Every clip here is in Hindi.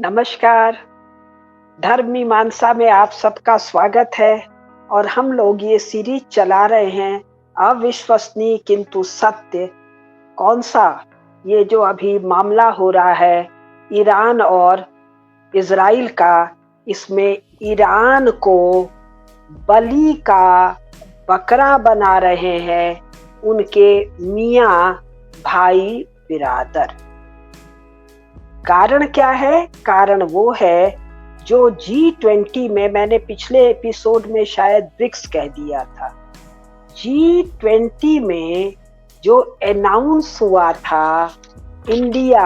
नमस्कार। धर्म मीमांसा में आप सबका स्वागत है और हम लोग ये सीरीज चला रहे हैं अविश्वसनीय किंतु सत्य। कौन सा? ये जो अभी मामला हो रहा है ईरान और इजराइल का, इसमें ईरान को बलि का बकरा बना रहे हैं उनके मियाँ भाई बिरादर। कारण क्या है? कारण वो है जो G20 में, मैंने पिछले एपिसोड में शायद ब्रिक्स कह दिया था, G20 में जो अनाउंस हुआ था India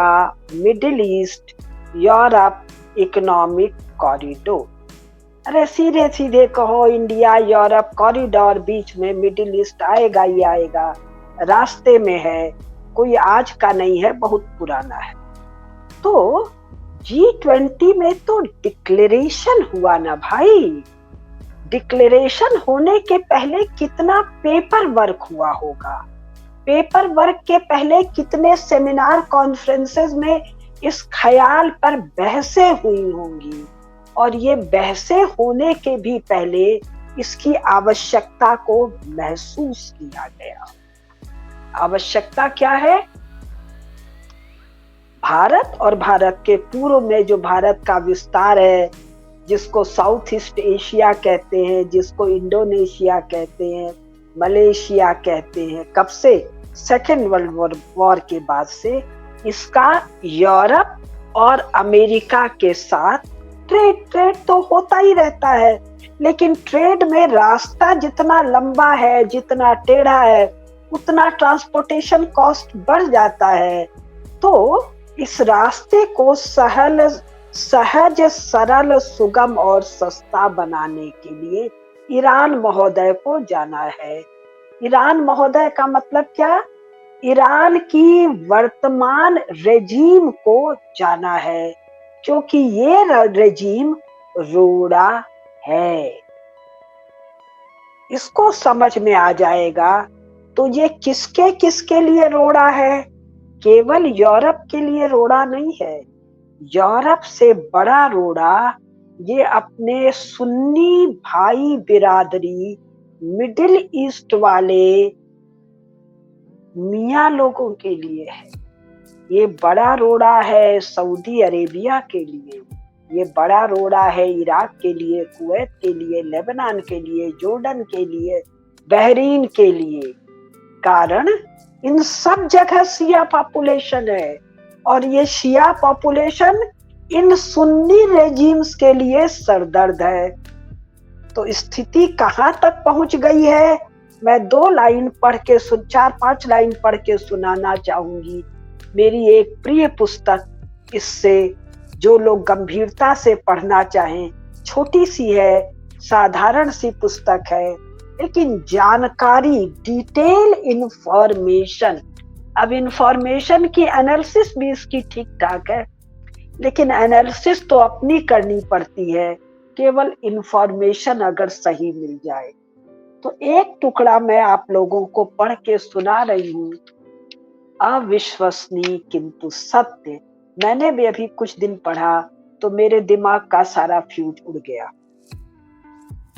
middle east Europe economic corridor. अरे सीधे सीधे कहो, इंडिया यूरोप कॉरिडोर, बीच में मिडिल ईस्ट आएगा ही आएगा, रास्ते में है, कोई आज का नहीं है, बहुत पुराना है। तो G20 में तो डिक्लेरेशन हुआ ना भाई। डिक्लेरेशन होने के पहले कितना पेपर वर्क हुआ होगा, पेपर वर्क के पहले कितने सेमिनार कॉन्फ्रेंसेस में इस ख्याल पर बहसें हुई होंगी, और ये बहसें होने के भी पहले इसकी आवश्यकता को महसूस किया गया। आवश्यकता क्या है? भारत और भारत के पूर्व में जो भारत का विस्तार है, जिसको साउथ ईस्ट एशिया कहते हैं, जिसको इंडोनेशिया कहते हैं, मलेशिया कहते हैं, कब से? सेकेंड वर्ल्ड वॉर के बाद से इसका यूरोप और अमेरिका के साथ ट्रेड तो होता ही रहता है, लेकिन ट्रेड में रास्ता जितना लंबा है, जितना टेढ़ा है, उतना ट्रांसपोर्टेशन कॉस्ट बढ़ जाता है। तो इस रास्ते को सहज, सरल, सुगम और सस्ता बनाने के लिए ईरान महोदय को जाना है। ईरान महोदय का मतलब क्या? ईरान की वर्तमान रेजीम को जाना है, क्योंकि ये रेजीम रोड़ा है। इसको समझ में आ जाएगा तो ये किसके किसके लिए रोड़ा है? केवल यूरोप के लिए रोड़ा नहीं है, यूरोप से बड़ा रोड़ा ये अपने सुन्नी भाई बिरादरी मिडिल ईस्ट वाले मियाँ लोगों के लिए है। ये बड़ा रोड़ा है सऊदी अरेबिया के लिए, ये बड़ा रोड़ा है इराक के लिए, कुवैत के लिए, लेबनान के लिए, जॉर्डन के लिए, बहरीन के लिए। कारण इन सब जगह शिया पॉपुलेशन है, और ये शिया पॉपुलेशन इन सुन्नी रेजिम्स के लिए सरदर्द है। तो स्थिति कहां तक पहुंच गई है, मैं 2 लाइन पढ़ के 4-5 लाइन पढ़ के सुनाना चाहूंगी। मेरी एक प्रिय पुस्तक, इससे जो लोग गंभीरता से पढ़ना चाहें, छोटी सी है, साधारण सी पुस्तक है, लेकिन जानकारी, डिटेल इंफॉर्मेशन। अब इंफॉर्मेशन की एनालिसिस भी इसकी ठीक ठाक है, लेकिन एनालिसिस तो अपनी करनी पड़ती है, केवल इंफॉर्मेशन अगर सही मिल जाए। तो एक टुकड़ा मैं आप लोगों को पढ़ के सुना रही हूँ, अविश्वसनीय किंतु सत्य। मैंने भी अभी कुछ दिन पढ़ा तो मेरे दिमाग का सारा फ्यूज उड़ गया।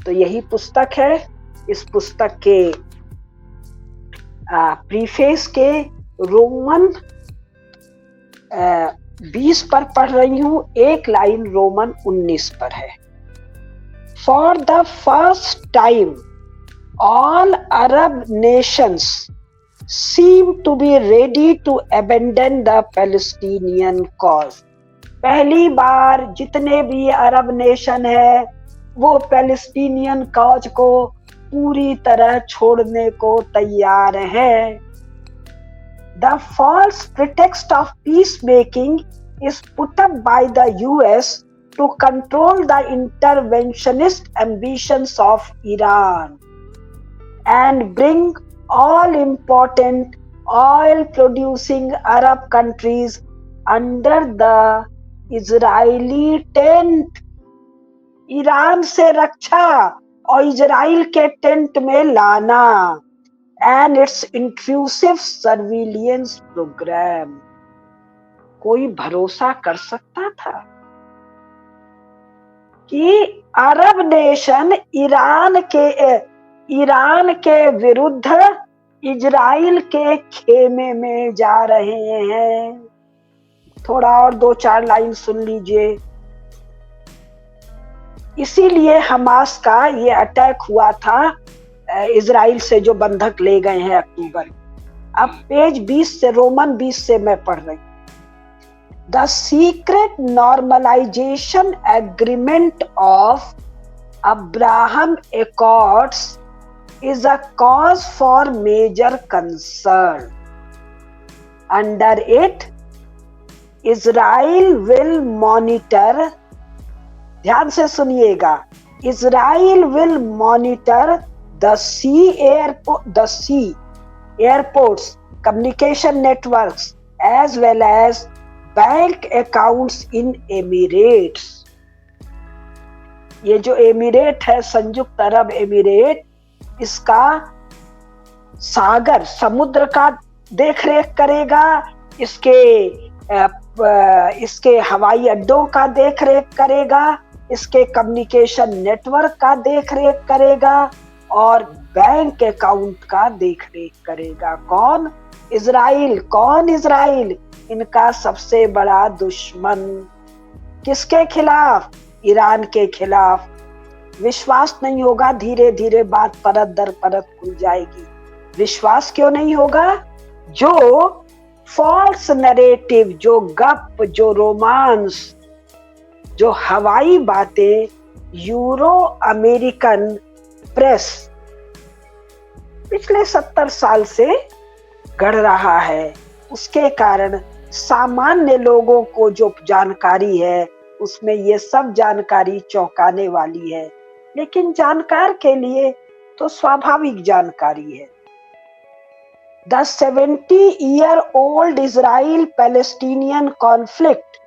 तो यही पुस्तक है। इस पुस्तक के प्रीफेस के रोमन 20 पर पढ़ रही हूँ, एक लाइन रोमन 19 पर है। For the first time all Arab Nations seem to be ready to abandon the Palestinian cause। पहली बार जितने भी अरब नेशन है वो पैलेस्टीनियन कॉज को पूरी तरह छोड़ने को तैयार है। The false pretext of peacemaking is put up by the US to control the interventionist ambitions of Iran and bring all important oil producing Arab countries under the Israeli tent। Iran से रक्षा और इजराइल के टेंट में लाना, and its intrusive surveillance program। कोई भरोसा कर सकता था? कि अरब नेशन ईरान के विरुद्ध इजराइल के खेमे में जा रहे हैं। थोड़ा और 2-4 लाइन सुन लीजिए। इसीलिए हमास का ये अटैक हुआ था इजराइल से, जो बंधक ले गए हैं अक्टूबर। अब पेज 20 से, रोमन 20 से मैं पढ़ रही। The secret normalisation agreement of Abraham accords is a cause for major concern. Under it, Israel will monitor, ध्यान से सुनिएगा, Israel will monitor the sea airports, communication networks, as well as bank accounts in Emirates. ये जो एमिरेट है, संयुक्त अरब एमिरेट, इसका सागर, समुद्र का देखरेख करेगा, इसके हवाई अड्डों का देखरेख करेगा, इसके कम्युनिकेशन नेटवर्क का देखरेख करेगा और बैंक अकाउंट का देखरेख करेगा। कौन? इजराइल। कौन? इजराइल, इनका सबसे बड़ा दुश्मन। किसके खिलाफ? ईरान के खिलाफ। विश्वास नहीं होगा, धीरे धीरे बात परत दर परत खुल जाएगी। विश्वास क्यों नहीं होगा? जो फॉल्स नैरेटिव, जो गप, जो रोमांस, जो हवाई बातें यूरो अमेरिकन प्रेस पिछले 70 साल से गढ़ रहा है, उसके कारण सामान्य लोगों को जो जानकारी है उसमें ये सब जानकारी चौंकाने वाली है, लेकिन जानकार के लिए तो स्वाभाविक जानकारी है। The 70-year-old Israel-Palestinian conflict,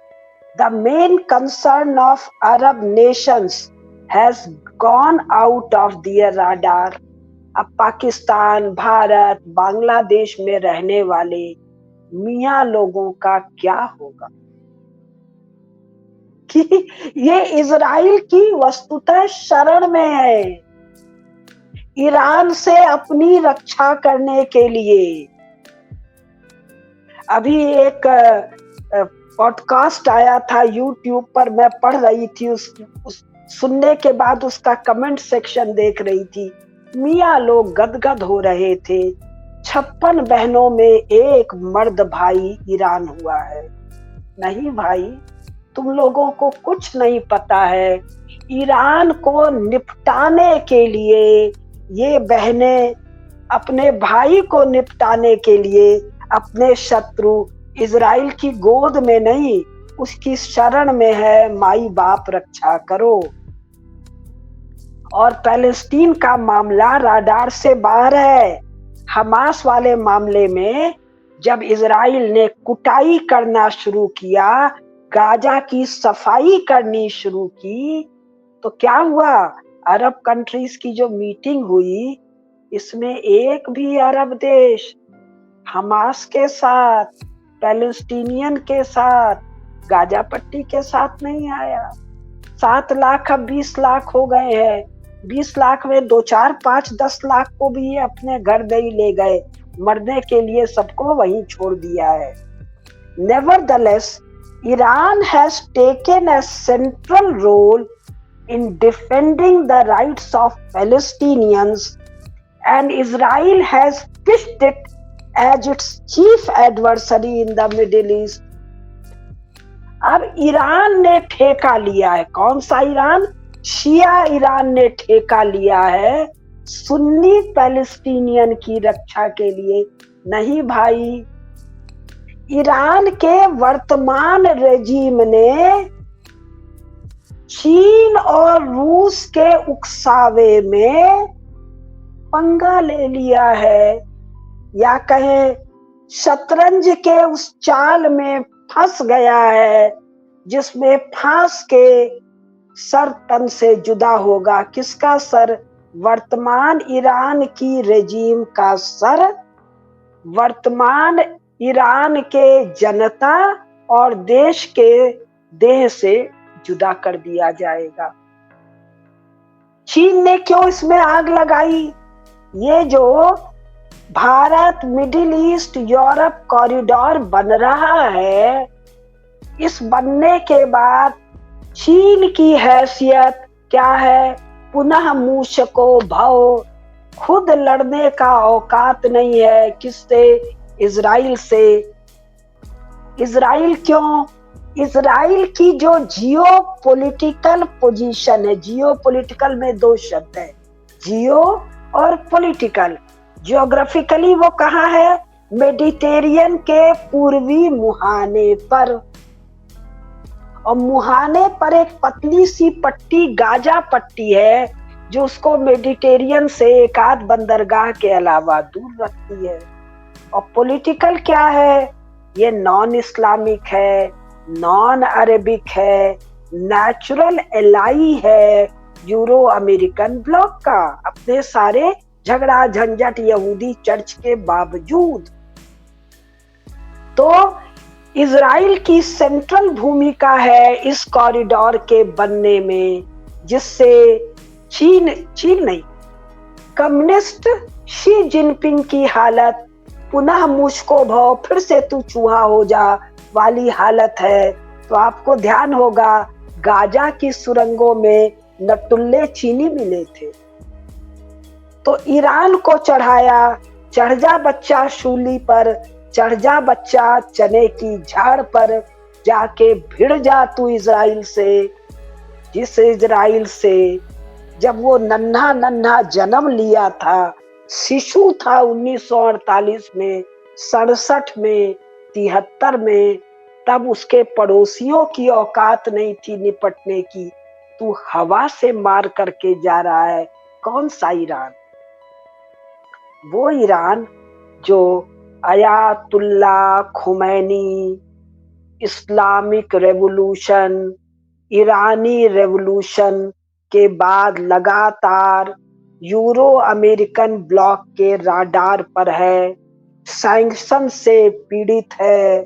the main concern of Arab nations, has gone out of their radar. अब पाकिस्तान, भारत, बांग्लादेश में रहने वाले मियाँ लोगों का क्या होगा कि ये इजराइल की वस्तुतः शरण में है, ईरान से अपनी रक्षा करने के लिए। अभी एक पॉडकास्ट आया था YouTube पर, मैं पढ़ रही थी, उस सुनने के बाद उसका कमेंट सेक्शन देख रही थी। मियाँ लोग गदगद हो रहे थे। 56 बहनों में एक मर्द भाई ईरान हुआ है। नहीं भाई, तुम लोगों को कुछ नहीं पता है। ईरान को निपटाने के लिए ये बहनें, अपने भाई को निपटाने के लिए अपने शत्रु इजराइल की गोद में नहीं, उसकी शरण में है। माई बाप रक्षा करो। और पैलेस्टीन का मामला राडार से बाहर है। हमास वाले मामले में जब इजराइल ने कुटाई करना शुरू किया, गाजा की सफाई करनी शुरू की, तो क्या हुआ? अरब कंट्रीज की जो मीटिंग हुई, इसमें एक भी अरब देश हमास के साथ, पैलेस्टीनियन के साथ, गाजा पट्टी के साथ नहीं आया। 7 लाख अब 20 लाख हो गए हैं। 20 लाख में 2, 4, 5, 10 लाख को भी अपने घर नहीं ले गए, मरने के लिए सबको वहीं छोड़ दिया है। Nevertheless, Iran has taken a central role in defending the rights of Palestinians, and Israel has pitched it as its chief adversary in the Middle East. अब ईरान ने ठेका लिया है। कौन सा ईरान? शिया ईरान ने ठेका लिया है सुन्नी पैलेस्टीनियन की रक्षा के लिए। नहीं भाई, ईरान के वर्तमान रेजिम ने चीन और रूस के उकसावे में पंगा ले लिया है, या कहें शतरंज के उस चाल में फंस गया है जिसमें फांस के सर तन से जुदा होगा। किसका सर? वर्तमान ईरान की रेजिम का सर वर्तमान ईरान के जनता और देश के देह से जुदा कर दिया जाएगा। चीन ने क्यों इसमें आग लगाई? ये जो Bharat middle east Europe corridor बन रहा है, इस बनने के बाद चीन की हैसियत क्या है? पुनः मूषको भव, खुद लड़ने का औकात नहीं है। किससे? इजराइल से। इजराइल क्यों? इजराइल की जो जियो पॉलिटिकल पोजीशन है, जियो पॉलिटिकल में दो शब्द है, जियो और पॉलिटिकल। जियोग्राफिकली वो कहाँ है? मेडिटेरियन के पूर्वी मुहाने पर, और मुहाने पर एक पतली सी पट्टी गाजा पट्टी है जो उसको मेडिटेरियन से एक आध बंदरगाह के अलावा दूर रखती है। और पॉलिटिकल क्या है? ये नॉन इस्लामिक है, नॉन अरेबिक है, नेचुरल एलाई है यूरो अमेरिकन ब्लॉक का, अपने सारे झगड़ा झंझट यहूदी चर्च के बावजूद। तो इजराइल की सेंट्रल भूमिका है इस कॉरिडोर के बनने में, जिससे चीन नहीं, कम्युनिस्ट शी जिनपिंग की हालत पुनः मुझको भव, फिर से तू चूहा हो जा वाली हालत है। तो आपको ध्यान होगा गाजा की सुरंगों में नटुल्ले चीनी मिले थे, तो ईरान को चढ़ाया, चढ़ जा बच्चा शूली पर, चढ़ जा बच्चा चने की झाड़ पर, जाके भिड़ जा तू इजराइल से, जिस इजराइल से जब वो नन्हा नन्हा जन्म लिया था, शिशु था 1948 में, 67 में, 73 में, तब उसके पड़ोसियों की औकात नहीं थी निपटने की। तू हवा से मार करके जा रहा है। कौन सा ईरान? वो ईरान जो अयातुल्ला खुमैनी, इस्लामिक रेवोल्यूशन, ईरानी रेवोल्यूशन के बाद लगातार यूरो अमेरिकन ब्लॉक के राडार पर है, सैंक्शन से पीड़ित है,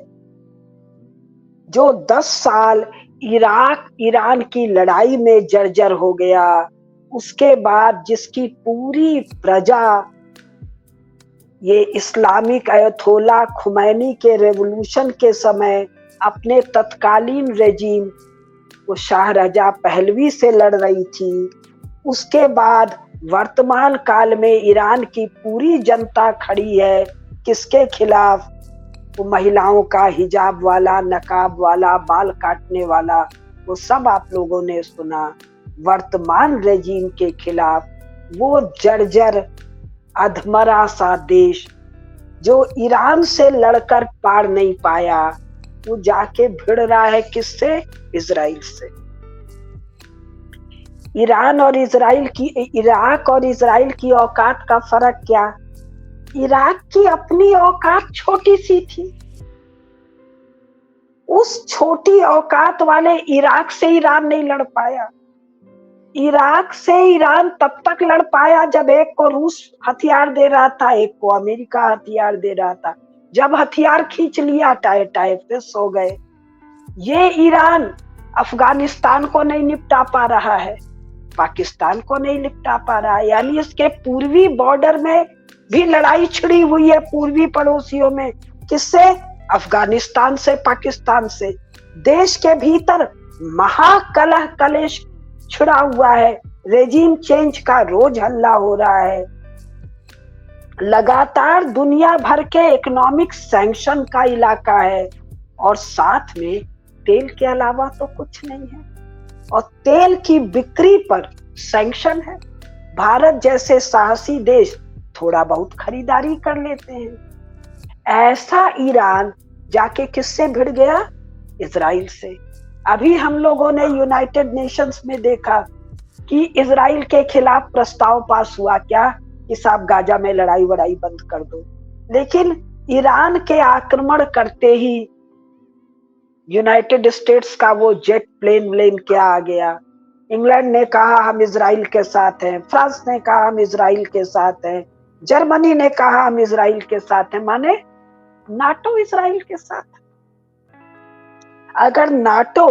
जो 10 साल इराक ईरान की लड़ाई में जर्जर हो गया, उसके बाद जिसकी पूरी प्रजा ये इस्लामिक अयतोला खुमैनी के रेवोल्यूशन के समय अपने तत्कालीन रेजिम वो शाह रजा पहलवी से लड़ रही थी। उसके बाद वर्तमान काल में ईरान की पूरी जनता खड़ी है किसके खिलाफ? वो महिलाओं का हिजाब वाला, नकाब वाला, बाल काटने वाला, वो सब आप लोगों ने सुना, वर्तमान रेजिम के खिलाफ। वो जर्जर अधमरा सा देश जो ईरान से लड़कर पार नहीं पाया, वो जाके भिड़ रहा है किससे? इजराइल से। ईरान और इजराइल की, इराक और इजराइल की औकात का फर्क क्या? इराक की अपनी औकात छोटी सी थी, उस छोटी औकात वाले इराक से ईरान नहीं लड़ पाया। इराक से ईरान तब तक लड़ पाया जब एक को रूस हथियार दे रहा था, एक को अमेरिका हथियार दे रहा था। जब हथियार खींच लिया टाए टाए पे सो गए। ये ईरान अफगानिस्तान को नहीं निपटा पा रहा है, पाकिस्तान को नहीं निपटा पा रहा है, यानी इसके पूर्वी बॉर्डर में भी लड़ाई छिड़ी हुई है, पूर्वी पड़ोसियों में। किससे? अफगानिस्तान से, पाकिस्तान से। देश के भीतर महाकलह कलेश छिड़ा हुआ है, रेजिम चेंज का रोज हल्ला हो रहा है, लगातार दुनिया भर के इकोनॉमिक सैंक्शन का इलाका है, और साथ में तेल के अलावा तो कुछ नहीं है, और तेल की बिक्री पर सैंक्शन है। भारत जैसे साहसी देश थोड़ा बहुत खरीदारी कर लेते हैं। ऐसा ईरान जाके किससे भिड़ गया? इजराइल से। अभी हम लोगों ने यूनाइटेड नेशंस में देखा कि इजराइल के खिलाफ प्रस्ताव पास हुआ क्या कि साहब गाजा में लड़ाई वड़ाई बंद कर दो, लेकिन ईरान के आक्रमण करते ही यूनाइटेड स्टेट्स का वो जेट प्लेन क्या आ गया। इंग्लैंड ने कहा हम इजराइल के साथ हैं, फ्रांस ने कहा हम इजराइल के साथ हैं, जर्मनी ने कहा हम इजराइल के साथ हैं, माने नाटो इजराइल के साथ। अगर नाटो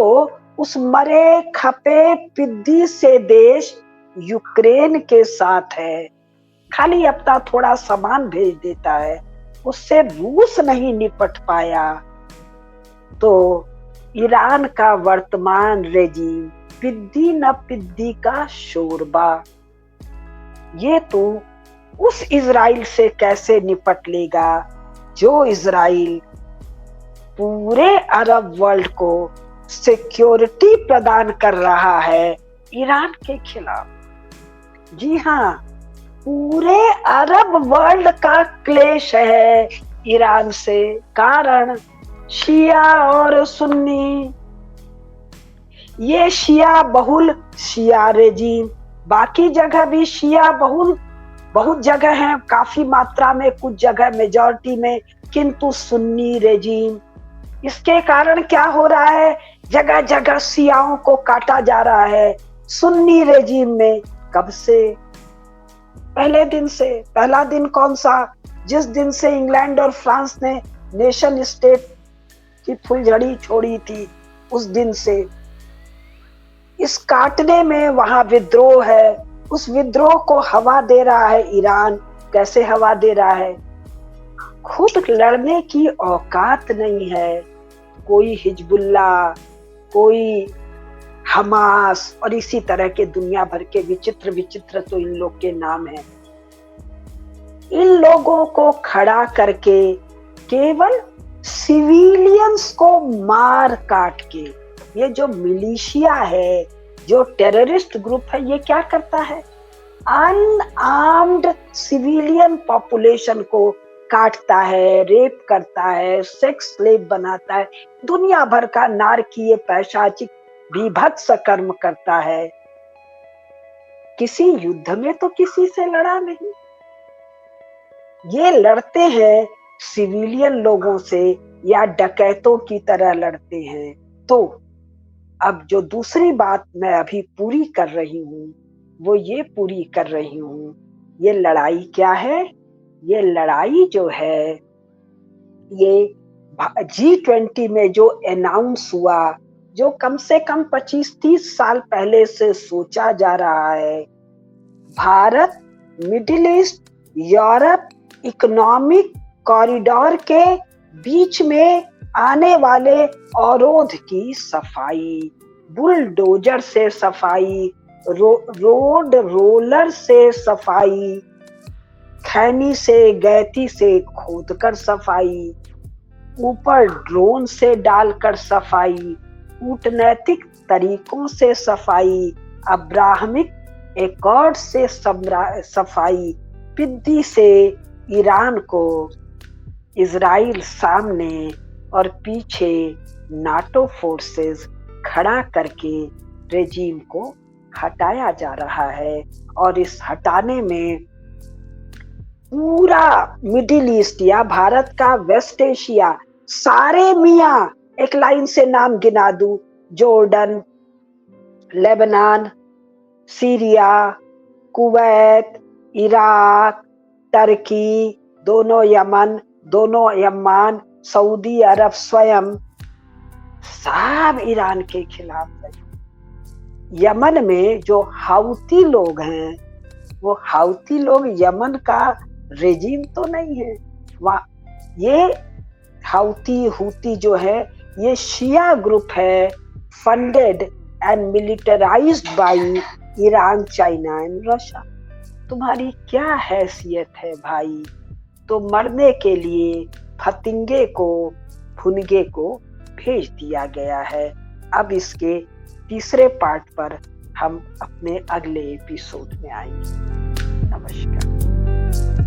उस मरे खपे पिद्दी से देश यूक्रेन के साथ है, खाली अपना थोड़ा सामान भेज देता है, उससे रूस नहीं निपट पाया। तो ईरान का वर्तमान रेजिम पिद्दी न पिद्दी का शोरबा, ये तो उस इजराइल से कैसे निपट लेगा जो इजराइल पूरे अरब वर्ल्ड को सिक्योरिटी प्रदान कर रहा है ईरान के खिलाफ। जी हाँ, पूरे अरब वर्ल्ड का क्लेश है ईरान से, कारण शिया और सुन्नी। ये शिया बहुल शिया रेजिम, बाकी जगह भी शिया बहुल बहुत जगह है, काफी मात्रा में, कुछ जगह मेजॉरिटी में, किंतु सुन्नी रेजिम। इसके कारण क्या हो रहा है, जगह जगह शियाओं को काटा जा रहा है। सुन्नी रेजिम में कब से, पहले दिन से। पहला दिन कौन सा, जिस दिन से इंग्लैंड और फ्रांस ने नेशन स्टेट की फुलझड़ी छोड़ी थी, उस दिन से इस काटने में वहां विद्रोह है। उस विद्रोह को हवा दे रहा है ईरान। कैसे हवा दे रहा है, खुद लड़ने की औकात नहीं है। कोई हिजबुल्ला, कोई हमास और इसी तरह के दुनिया भर के विचित्र विचित्र तो इन लोग के नाम हैं। इन लोगों को खड़ा करके केवल सिविलियंस को मार काट के, ये जो मिलिशिया है, जो टेररिस्ट ग्रुप है, ये क्या करता है, अनआर्म्ड सिविलियन पॉपुलेशन को काटता है, रेप करता है, सेक्स स्लेव बनाता है, दुनिया भर का नारकीय पैशाचिक बीभत्स कर्म करता है। किसी युद्ध में तो किसी से लड़ा नहीं, ये लड़ते हैं सिविलियन लोगों से या डकैतों की तरह लड़ते हैं। तो अब जो दूसरी बात मैं अभी पूरी कर रही हूँ, वो ये पूरी कर रही हूँ, ये लड़ाई क्या है, ये लड़ाई जो है, ये G20 में जो अनाउंस हुआ, जो कम से कम 25-30 साल पहले से सोचा जा रहा है, Bharat middle east Europe economic corridor के बीच में आने वाले अवरोध की सफाई, बुलडोजर से सफाई, रोड रोलर से सफाई, खैनी से गैती से खोदकर सफाई, ऊपर ड्रोन से डालकर सफाई, कूटनैतिक तरीकों से सफाई, अब्राहमिक एकॉर्ड से सफाई, पिद्दी से ईरान को इजराइल सामने और पीछे नाटो फोर्सेस खड़ा करके रेजिम को हटाया जा रहा है। और इस हटाने में पूरा मिडिल ईस्ट या भारत का वेस्ट एशिया, सारे मियां, एक लाइन से नाम गिना दूं, Jordan, Lebanon, Syria, Kuwait, Iraq, Turkey, दोनों यमन, दोनों यमन, सऊदी अरब स्वयं, सब ईरान के खिलाफ है। यमन में जो हाउती लोग हैं, वो हाउती लोग यमन का रेजिम तो नहीं है, ये हाउती जो है, ये शिया ग्रुप है, funded and militarised by Iran, China and Russia. तुम्हारी क्या हैसियत है भाई, तो मरने के लिए फतिंगे को, फुनगे को भेज दिया गया है। अब इसके तीसरे पार्ट पर हम अपने अगले एपिसोड में आएंगे। नमस्कार।